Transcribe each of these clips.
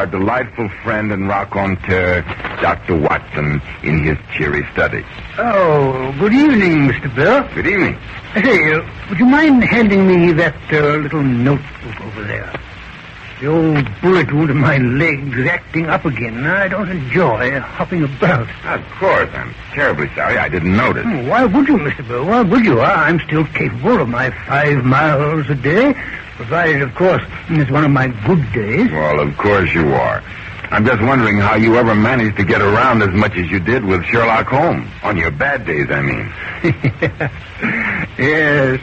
Our delightful friend and raconteur, Dr. Watson, in his cheery study. Oh, good evening, Mr. Bell. Good evening. Say, would you mind handing me that little notebook over there? The old bullet wound in my leg's acting up again. I don't enjoy hopping about. Of course. I'm terribly sorry. I didn't notice. Why would you, Mr. Bell? Why would you? I'm still capable of my 5 miles a day, provided, of course, it's one of my good days. Well, of course you are. I'm just wondering how you ever managed to get around as much as you did with Sherlock Holmes. On your bad days, I mean. Yes.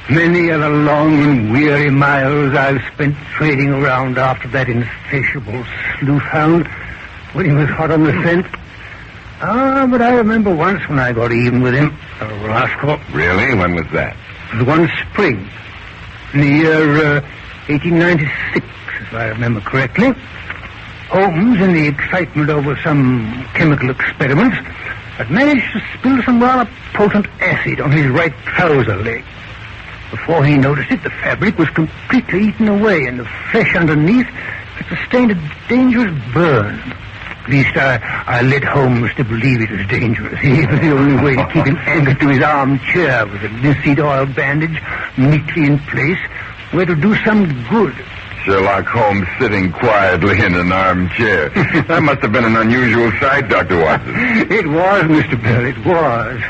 Many are the long and weary miles I've spent trading around after that insatiable sleuth hound when he was hot on the scent. But I remember once when I got even with him, a rascal. Really? When was that? It was one spring, in the year 1896, if I remember correctly. Holmes, in the excitement over some chemical experiments, had managed to spill some rather potent acid on his right trouser leg. Before he noticed it, the fabric was completely eaten away, and the flesh underneath had sustained a dangerous burn. At least I led Holmes to believe it was dangerous. It was the only way to keep him anchored to his armchair with a linseed oil bandage neatly in place, where to do some good. Sherlock Holmes sitting quietly in an armchair. That must have been an unusual sight, Dr. Watson. It was, Mr. Bell, it was.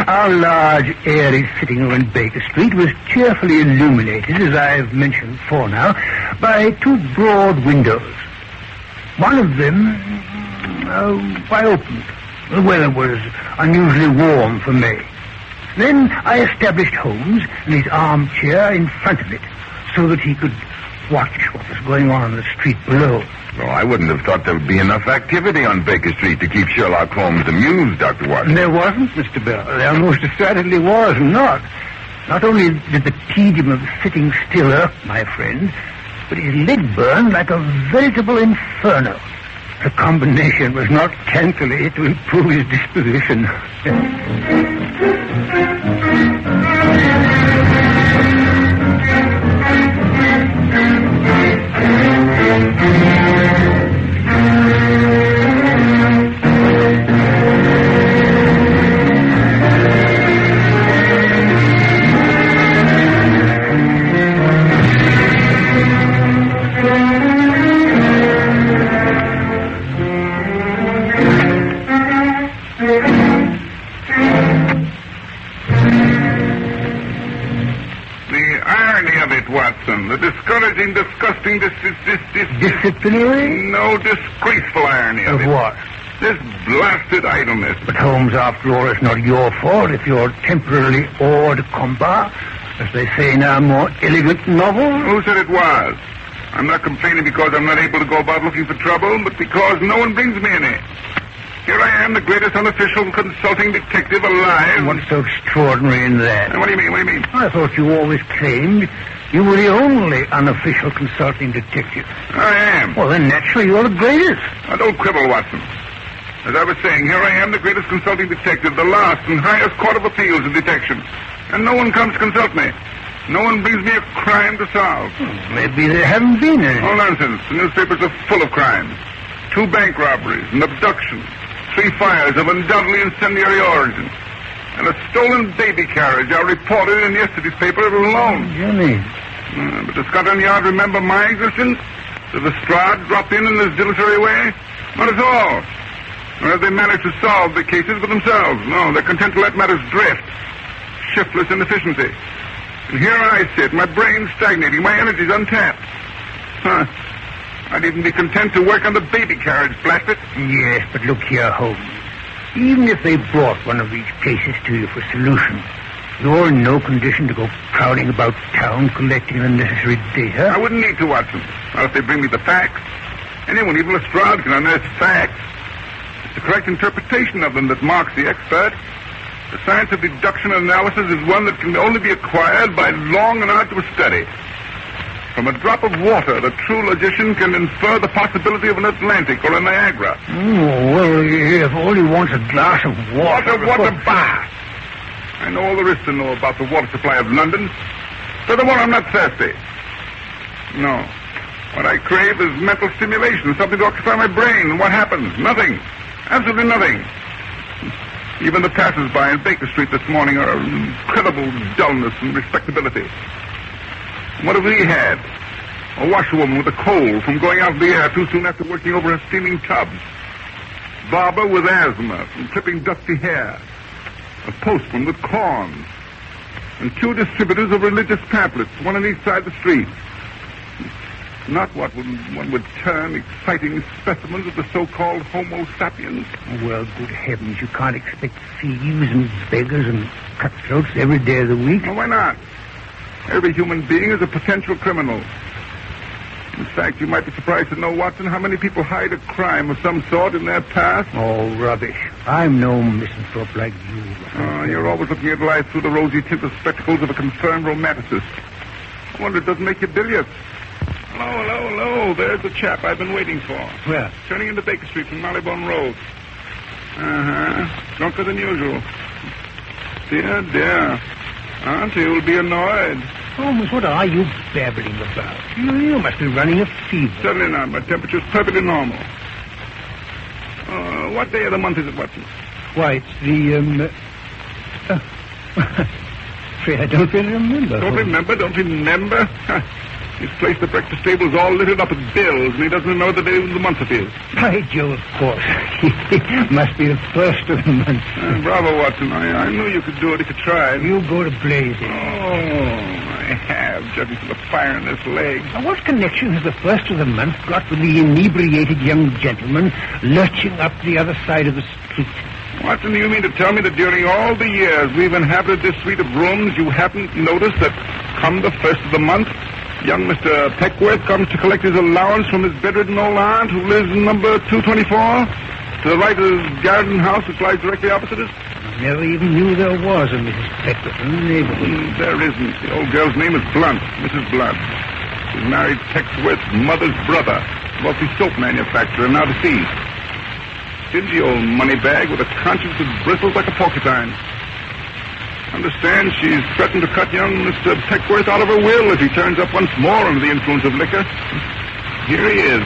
Our large, airy sitting room in Baker Street was cheerfully illuminated, as I've mentioned before now, by 2 broad windows. One of them, I opened. The weather was unusually warm for May. Then I established Holmes in his armchair in front of it, so that he could watch what was going on in the street below. Well, I wouldn't have thought there would be enough activity on Baker Street to keep Sherlock Holmes amused, Dr. Watson. There wasn't, Mr. Bell. There most decidedly was not. Not only did the tedium of sitting still irk my friend, but his leg burned like a veritable inferno. The combination was not calculated to improve his disposition. The discouraging, disgusting, Disciplinary? No, disgraceful irony of it. What? This blasted idleness. But Holmes, after all, it's not your fault if you're temporarily hors de combat, as they say in our more elegant novels. Who said it was? I'm not complaining because I'm not able to go about looking for trouble, but because no one brings me any. Here I am, the greatest unofficial consulting detective alive. What's so extraordinary in that? What do you mean? What do you mean? I thought you always claimed you were the only unofficial consulting detective. I am. Well, then naturally you're the greatest. Now, don't quibble, Watson. As I was saying, here I am, the greatest consulting detective, the last and highest court of appeals in detection. And no one comes to consult me. No one brings me a crime to solve. Maybe there haven't been any. All nonsense. The newspapers are full of crimes. 2 bank robberies, an abduction, 3 fires of undoubtedly incendiary origin, and a stolen baby carriage I reported in yesterday's paper alone. Jimmy. But does Scotland Yard remember my existence? Does Lestrade drop in this dilatory way? Not at all. Nor have they managed to solve the cases for themselves. No, they're content to let matters drift. Shiftless inefficiency. And here I sit, my brain stagnating, my energies untapped. I'd even be content to work on the baby carriage, blast it. Yes, but look here, Holmes. Even if they brought one of these cases to you for solution, you're in no condition to go prowling about town collecting the necessary data. I wouldn't need to, Watson. Not if they bring me the facts. Anyone, even Lestrade, can unearth facts. It's the correct interpretation of them that marks the expert. The science of deduction and analysis is one that can only be acquired by long and arduous study. From a drop of water, the true logician can infer the possibility of an Atlantic or a Niagara. Well, if all he wants is a glass of water... Water, bah! I know all there is to know about the water supply of London. Furthermore, I'm not thirsty. No. What I crave is mental stimulation, something to occupy my brain. And what happens? Nothing. Absolutely nothing. Even the passers-by in Baker Street this morning are incredible dullness and respectability. What have we had? A washerwoman with a cold from going out in the air too soon after working over her steaming tubs. Barber with asthma from clipping dusty hair. A postman with corns. And 2 distributors of religious pamphlets, one on each side of the street. Not what one would term exciting specimens of the so-called Homo sapiens. Well, good heavens, you can't expect thieves and beggars and cutthroats every day of the week. Well, why not? Every human being is a potential criminal. In fact, you might be surprised to know, Watson, how many people hide a crime of some sort in their past. Oh, rubbish. I'm no misanthrope like you. Oh, you're always looking at life through the rosy tinted spectacles of a confirmed romanticist. I wonder it doesn't make you bilious. Hello. There's the chap I've been waiting for. Where? Turning into Baker Street from Marylebone Road. Drunker than usual. Dear. Auntie will be annoyed. Holmes, what are you babbling about? You must be running a fever. Certainly not. My temperature's perfectly normal. What day of the month is it, Watson? Why, it's the, afraid I don't really remember. Don't remember? He's placed the breakfast tables all littered up with bills, and he doesn't know the day of the month it is. By Joe, of course. It must be the first of the month. Bravo, Watson. I knew you could do it if you tried. You go to blazing. I have, judging from the fire in this leg. Now, what connection has the first of the month got with the inebriated young gentleman lurching up the other side of the street? Watson, you mean to tell me that during all the years we've inhabited this suite of rooms, you haven't noticed that come the first of the month, young Mr. Peckworth comes to collect his allowance from his bedridden old aunt who lives in number 224? To the right of his garden house, which lies directly opposite us? I never even knew there was a Mrs. Peckworth in the neighborhood. There isn't. The old girl's name is Blunt, Mrs. Blunt. She's married Peckworth's mother's brother, wealthy soap manufacturer, now deceased. Stingy old moneybag with a conscience that bristles like a porcupine. Understand she's threatened to cut young Mr. Peckworth out of her will if he turns up once more under the influence of liquor. Here he is.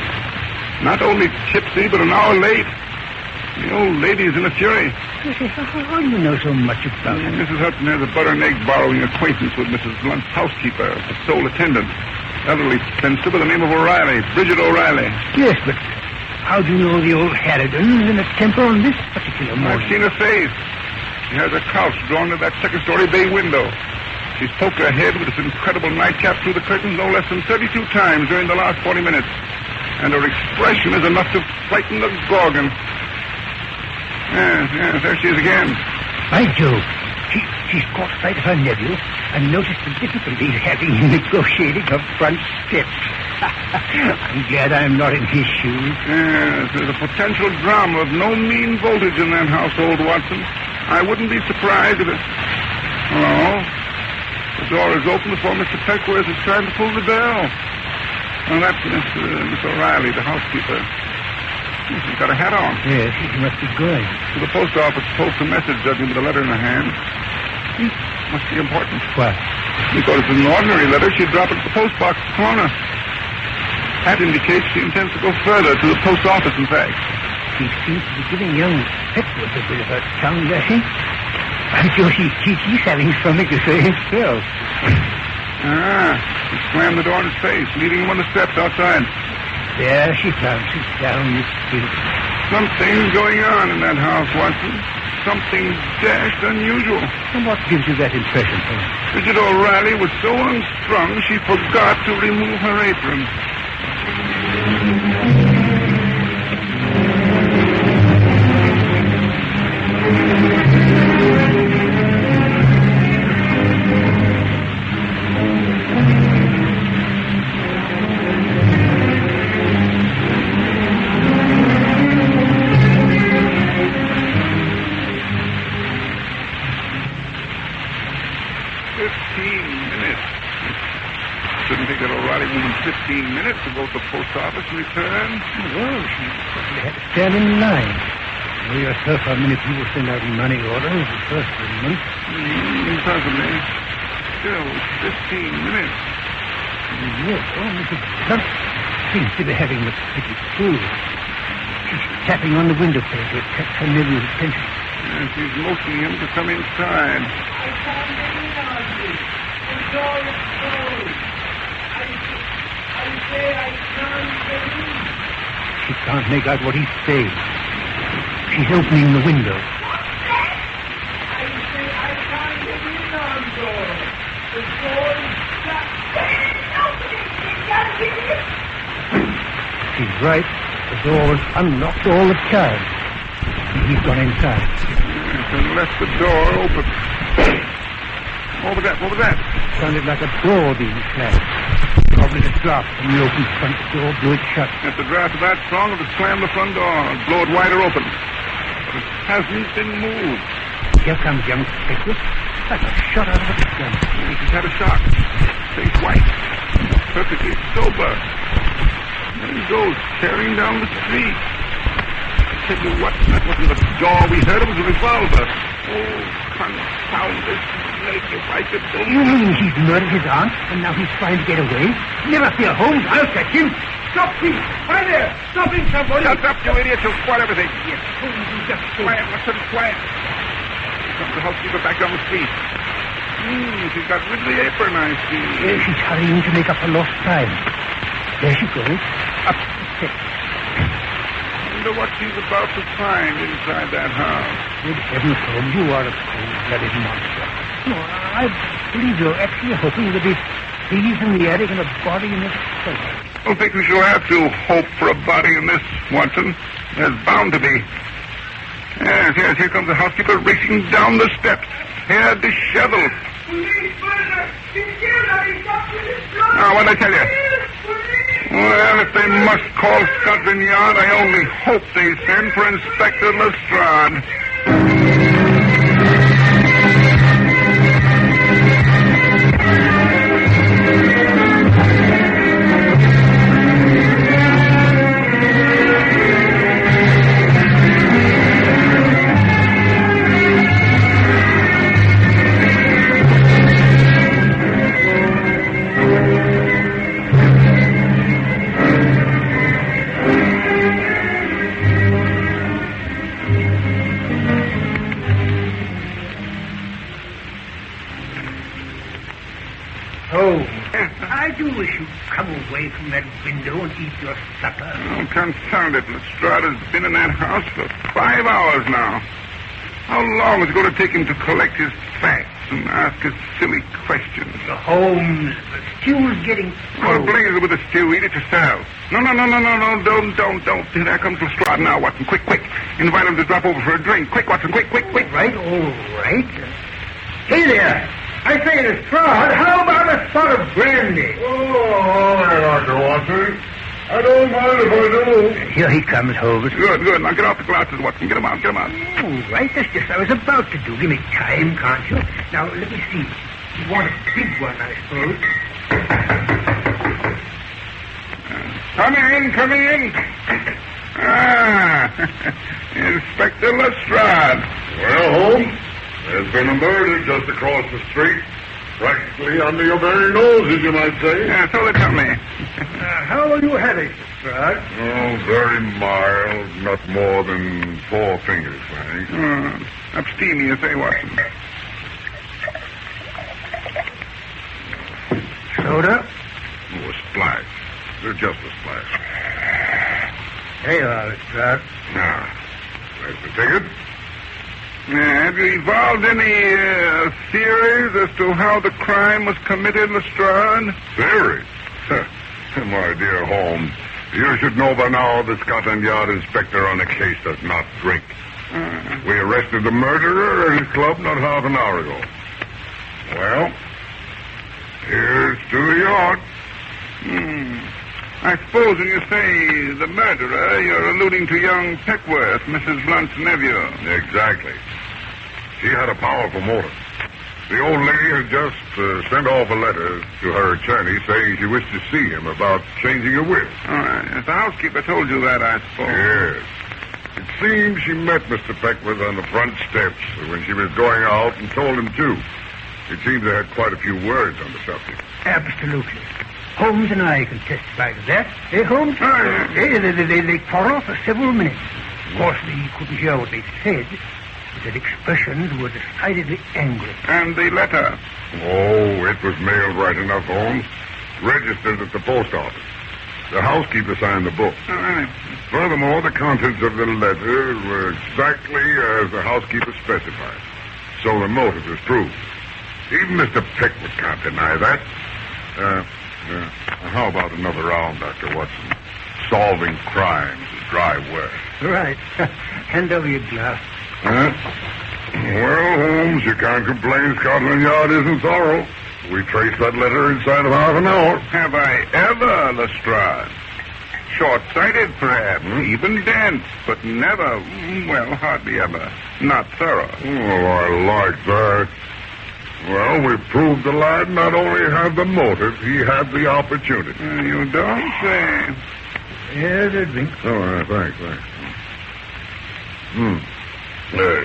Not only tipsy, but an hour late. The old lady's in a fury. How do you know so much about it? Mrs. Hudson has a butter and egg borrowing acquaintance with Mrs. Blunt's housekeeper, the sole attendant. Elderly spinster by the name of O'Reilly, Bridget O'Reilly. Yes, but how do you know the old harridan's in a temper on this particular morning? I've seen her face. She has her couch drawn to that second-story bay window. She's poked her head with this incredible nightcap through the curtains no less than 32 times during the last 40 minutes. And her expression is enough to frighten the Gorgon. Yes, there she is again. By Jove, she's caught sight of her nephew and noticed the difficulty he's having in negotiating her front steps. I'm glad I'm not in his shoes. Yes, there's a potential drama of no mean voltage in that household, Watson. I wouldn't be surprised if it... Hello? The door is open before Mr. Peckworth is trying to pull the bell. Well, that's Miss O'Reilly, the housekeeper. She's got a hat on. Yes, she must be going. To the post office to post a message, judging with a letter in her hand. Must be important. What? Because it's an ordinary letter, she'd drop it at the post box at the corner. That indicates she intends to go further, to the post office, in fact. She seems to be giving young Peckworth a bit of a tongue lashing. I'm sure he's having something to say himself. She slammed the door in his face, leaving him on the steps outside. There she bounces down the street. Something's going on in that house, Watson. Something dashed unusual. And what gives you that impression, Holmes? Bridget O'Reilly was so unstrung she forgot to remove her apron. Shouldn't take that O'Reilly woman 15 minutes to go to the post office and return. Well, she probably had to stand in line. You know yourself how many people send out money orders the first of the month. Possibly. Still, 15 minutes. Yes, oh, Mrs. Blunt. seems to be having a pretty pull. She's tapping on the window pane to attract her nephew's attention. Yes, she's motioning him to come inside. I can't get in on you. The door is closed. I say I can't get in. She can't make out what he's saying. She's opening the window. What's that? I say I can't get in on door. The door is shut. Nobody can't get in. She's right. The door was unlocked all the time. He's gone inside. Yes, and left the door open. What was that? What was that? Sounded like a door being slammed. Probably the draft from the open front door blew it shut. At the draft of that strong, it would slam the front door and blow it wider open. But it hasn't been moved. Here comes young Pickwick. Like a shot out of a gun. He's had a shock. Face white. Perfectly sober. And he goes tearing down the street. I tell you what, that wasn't the door we heard. It was a revolver. Oh, confound this snake if I could You believe. mean he's murdered his aunt, and now he's trying to get away? Never fear, Holmes. I'll catch him. Stop, please! Hi there! Stopping somebody! Shut up, you idiot! You'll spoil everything. Yes, Holmes, you just Quiet, what's it? Quiet. Here comes the housekeeper back down the street. She's got rid of the apron, I see. She's hurrying to make up for lost time. There she goes. Up the steps. I wonder what she's about to find inside that house. Good heavens, Holmes, you are a cold-blooded monster. No, I believe you're actually hoping there'll be thieves in the attic and a body in the cellar. I don't think we shall have to hope for a body in this, Watson. There's bound to be. Yes, here comes the housekeeper racing down the steps. Hair disheveled. Police, murder! He's killed! He's got to his blood! Now, what'd I tell you? Police! Well, if they must call Scotland Yard, I only hope they send for Inspector Lestrade. Oh, I do wish you'd come away from that window and eat your supper. Oh, confound it. Lestrade has been in that house for 5 hours now. How long is it going to take him to collect his facts and ask us silly questions? Holmes, the stew's getting Well, cold. blaze it with a stew. Eat it yourself. No. Don't. There comes Lestrade now, Watson. Quick. Invite him to drop over for a drink. Quick, Watson. Quick. All right. Hey there. I say, Lestrade, how about a spot of brandy? Oh, all right, Dr. Watson. I don't mind if I do. Here he comes, Holmes. Good. Now get off the glasses, Watson. Get him out. All right, that's just what I was about to do. Give me time, can't you? Now, let me see. You want a big one, I suppose. Come in. Inspector Lestrade. Well, Holmes, there's been a murder just across the street. Practically under your very nose, as you might say. Yeah, so they tell me. How are you having, Lestrade? Oh, very mild. Not more than 4 fingers, Frank. Abstemious, eh, Watson? Soda? Oh, a splash. Just a splash. There you are, Lestrade. Now, there's the ticket. Have you evolved any theories as to how the crime was committed, Lestrade? Theory? My dear Holmes, you should know by now the Scotland Yard inspector on the case does not drink. We arrested the murderer at his club not half an hour ago. Well, here's to York. I suppose when you say the murderer, you're alluding to young Peckworth, Mrs. Blunt's nephew. Exactly. She had a powerful motive. The old lady had just sent off a letter to her attorney saying she wished to see him about changing her will. All right. The housekeeper told you that, I suppose. Yes. It seems she met Mr. Peckworth on the front steps when she was going out and told him to. It seems they had quite a few words on the subject. Absolutely. Holmes and I can testify to that. Eh, Holmes? They quarreled for several minutes. Of course, we couldn't hear what they said, but their expressions were decidedly angry. And the letter? Oh, it was mailed right enough, Holmes. Registered at the post office. The housekeeper signed the book. Furthermore, the contents of the letter were exactly as the housekeeper specified. So the motive is proved. Even Mr. Pickwick can't deny that. How about another round, Dr. Watson? Solving crimes is dry work. Right. Hand over your glass. Well, Holmes, you can't complain Scotland Yard isn't thorough. We traced that letter inside of half an hour. Have I ever, Lestrade? Short-sighted, perhaps, even dense, but never, well, hardly ever, not thorough. Oh, I like that. Well, we proved the lad not only had the motive, he had the opportunity. You don't say. Here's a drink. Oh, thanks.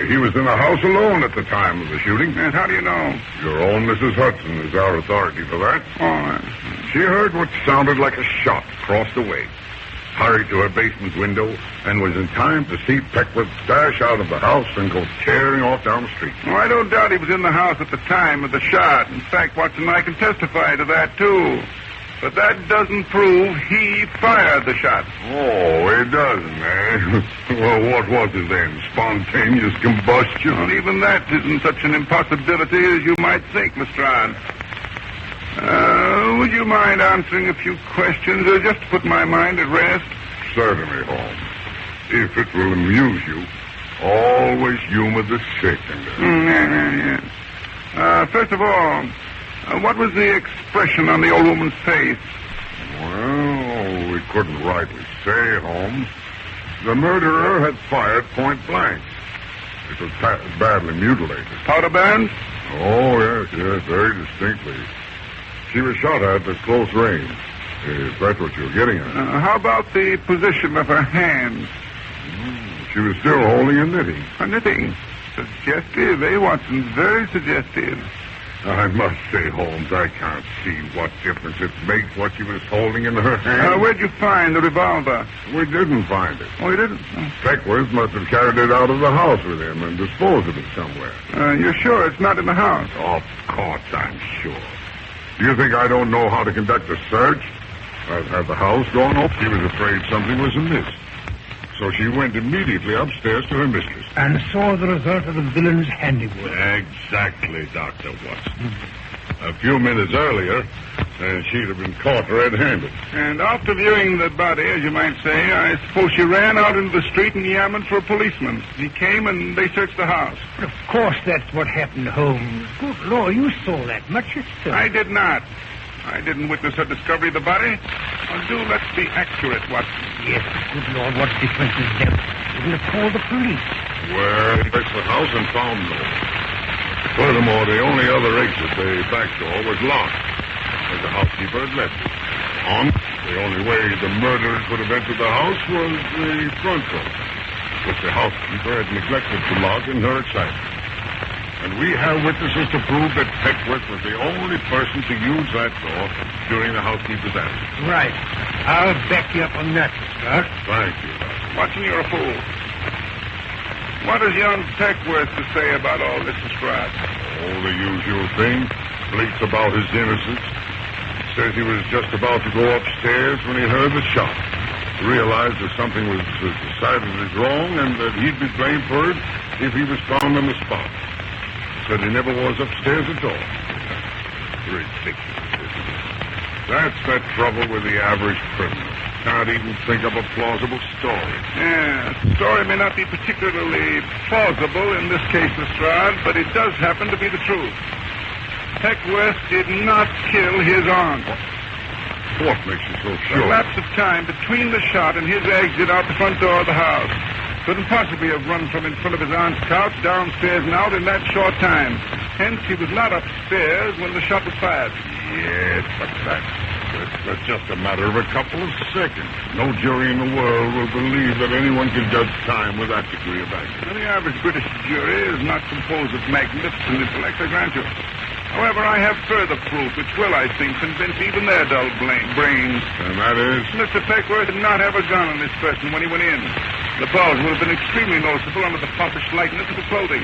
He was in the house alone at the time of the shooting. And how do you know? Your own Mrs. Hudson is our authority for that. Oh, She heard what sounded like a shot across the way, hurried to her basement window, and was in time to see Pickwick dash out of the house and go tearing off down the street. well, I don't doubt he was in the house at the time of the shot. In fact, Watson and I can testify to that, too. But that doesn't prove he fired the shot. Oh, it doesn't, eh? Well, what was it then? Spontaneous combustion? Well, even that isn't such an impossibility as you might think, Lestrade. Would you mind answering a few questions, just to put my mind at rest? Certainly, Holmes. If it will amuse you, always humor the sick. First of all, what was the expression on the old woman's face? Well, we couldn't rightly say, Holmes. The murderer had fired point blank. It was badly mutilated. Powder burns? Oh, yes, very distinctly. She was shot at close range, if that's what you're getting at. How about the position of her hands? She was still holding a knitting. Her knitting. Suggestive, eh, Watson? Very suggestive. I must say, Holmes, I can't see what difference it makes what she was holding in her hand. Where'd you find the revolver? We didn't find it. Oh, you didn't? Pickwick must have carried it out of the house with him and disposed of it somewhere. You're sure it's not in the house? Of course, I'm sure. Do you think I don't know how to conduct a search? I've had the house gone off. She was afraid something was amiss. So she went immediately upstairs to her mistress. And saw the result of the villain's handiwork. Exactly, Dr. Watson. A few minutes earlier, she'd have been caught red-handed. And after viewing the body, as you might say, I suppose she ran out into the street and yammered for a policeman. He came and they searched the house. But of course that's what happened, Holmes. Good Lord, you saw that much yourself. I did not. I didn't witness her discovery of the body. Well, let's be accurate, Watson. Yes, good Lord, what difference is there? Wouldn't have called the police. Well, he searched the house and found no one. Furthermore, the only other exit, the back door, was locked, as the housekeeper had left it. The only way the murderers could have entered the house was the front door, which the housekeeper had neglected to lock in her excitement. And we have witnesses to prove that Pickwick was the only person to use that door during the housekeeper's absence. Right. I'll back you up on that, Lestrade. Thank you, Doctor. Watson, you're a fool. What has young Peckworth to say about all this, Lestrade? Oh, the usual thing. Bleats about his innocence. Says he was just about to go upstairs when he heard the shot. Realized that something was decidedly wrong and that he'd be blamed for it if he was found on the spot. Said he never was upstairs at all. Ridiculous, isn't it? That's the trouble with the average criminal. Can't even think of a plausible story. Yeah, the story may not be particularly plausible in this case, Lestrade, but it does happen to be the truth. Peckworth did not kill his aunt. What makes you so The sure? lapse of time between the shot and his exit out the front door of the house couldn't possibly have run from in front of his aunt's couch downstairs and out in that short time. Hence, he was not upstairs when the shot was fired. Yes, but that's just a matter of a couple of seconds. No jury in the world will believe that anyone can judge time with that degree of accuracy. Now, the average British jury is not composed of magnificent intellect, I grant you. However, I have further proof which will, I think, convince even their dull brains. And that is? Mr. Peckworth did not have a gun on his person when he went in. The bulge would have been extremely noticeable under the popish lightness of the clothing.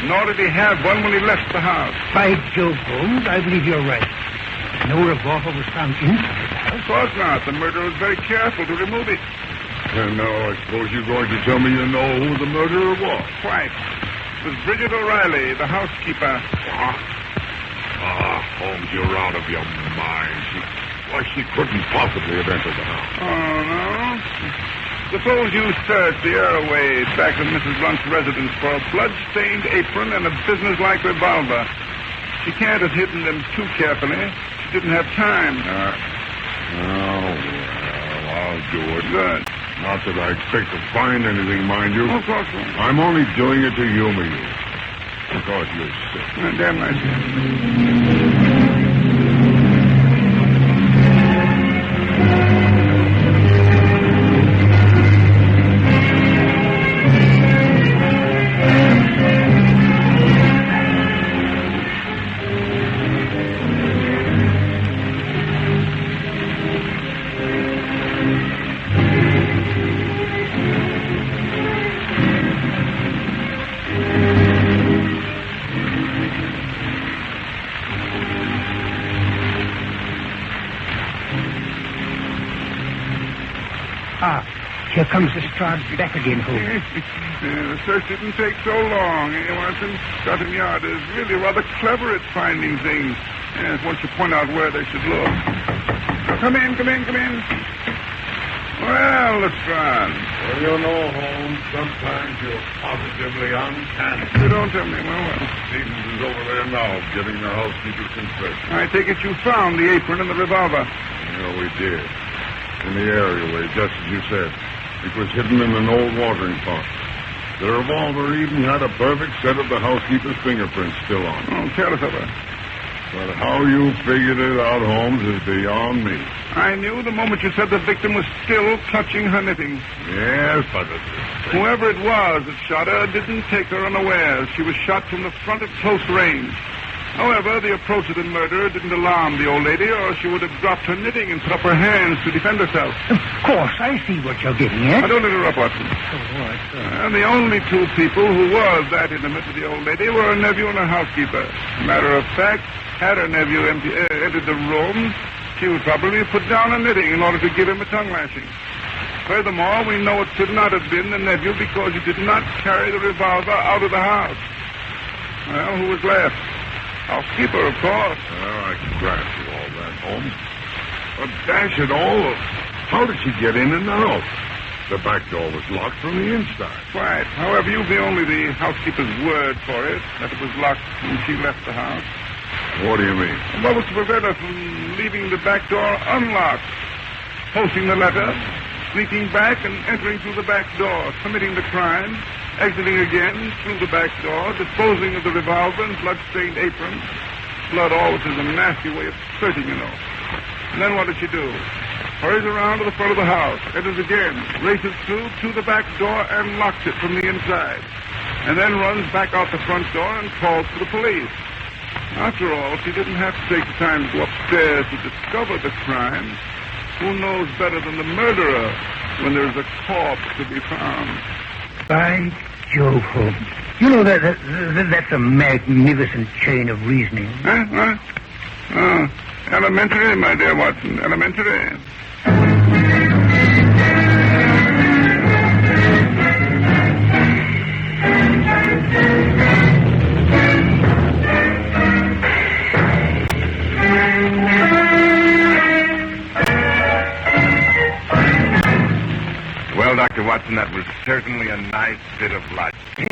Nor did he have one when he left the house. By Jove, Holmes, I believe you're right. No revolver was found inside the house. Of course not. The murderer was very careful to remove it. And now I suppose you're going to tell me you know who the murderer was. Quite. It was Bridget O'Reilly, the housekeeper. Holmes, you're out of your mind. She couldn't possibly have entered the house. Oh, no? Suppose you search the airway back of Mrs. Blunt's residence for a blood-stained apron and a business-like revolver. She can't have hidden them too carefully. She didn't have time. Well, I'll do it. Good. Not that I expect to find anything, mind you. Of course not. I'm only doing it to humor you. Because you're sick. Damn right. Here comes Lestrade back again, Holmes. The search didn't take so long, Watson? Scotland Yard is really rather clever at finding things. Yes, once you point out where they should look. Come in. Well, Lestrade. Well, you know, Holmes, sometimes you're positively uncanny. You don't tell me. Well. Stevens is over there now, getting the housekeeper's confession. I take it you found the apron and the revolver. Yeah, we did. In the areaway, just as you said. It was hidden in an old watering pot. The revolver even had a perfect set of the housekeeper's fingerprints still on it. Oh, tell us of it. But how you figured it out, Holmes, is beyond me. I knew the moment you said the victim was still clutching her knitting. Yes, but whoever it was that shot her didn't take her unawares. She was shot from the front at close range. However, the approach of the murderer didn't alarm the old lady, or she would have dropped her knitting and put up her hands to defend herself. Of course, I see what you're getting at. Now, don't interrupt, Watson. And the only two people who were that intimate with the old lady were her nephew and her housekeeper. Matter of fact, had her nephew entered the room, she would probably have put down her knitting in order to give him a tongue lashing. Furthermore, we know it could not have been the nephew because he did not carry the revolver out of the house. Well, who was left? Housekeeper, of course. Well, I can grant you all that, Holmes. But dash it all, how did she get in the house? The back door was locked from the inside. Right. However, you've only the housekeeper's word for it, that it was locked when she left the house. What do you mean? What was to prevent her from leaving the back door unlocked? Posting the letter, sneaking back and entering through the back door, committing the crime, exiting again through the back door, disposing of the revolver and blood-stained apron. Blood always is a nasty way of searching, you know. And then what did she do? Hurries around to the front of the house, enters again, races through to the back door and locks it from the inside. And then runs back out the front door and calls for the police. After all, she didn't have to take the time to go upstairs to discover the crime. Who knows better than the murderer when there's a corpse to be found? By Jove, Holmes. You know, that's a magnificent chain of reasoning. Huh? Oh, elementary, my dear Watson, elementary. Well, Dr. Watson, that was certainly a nice bit of logic.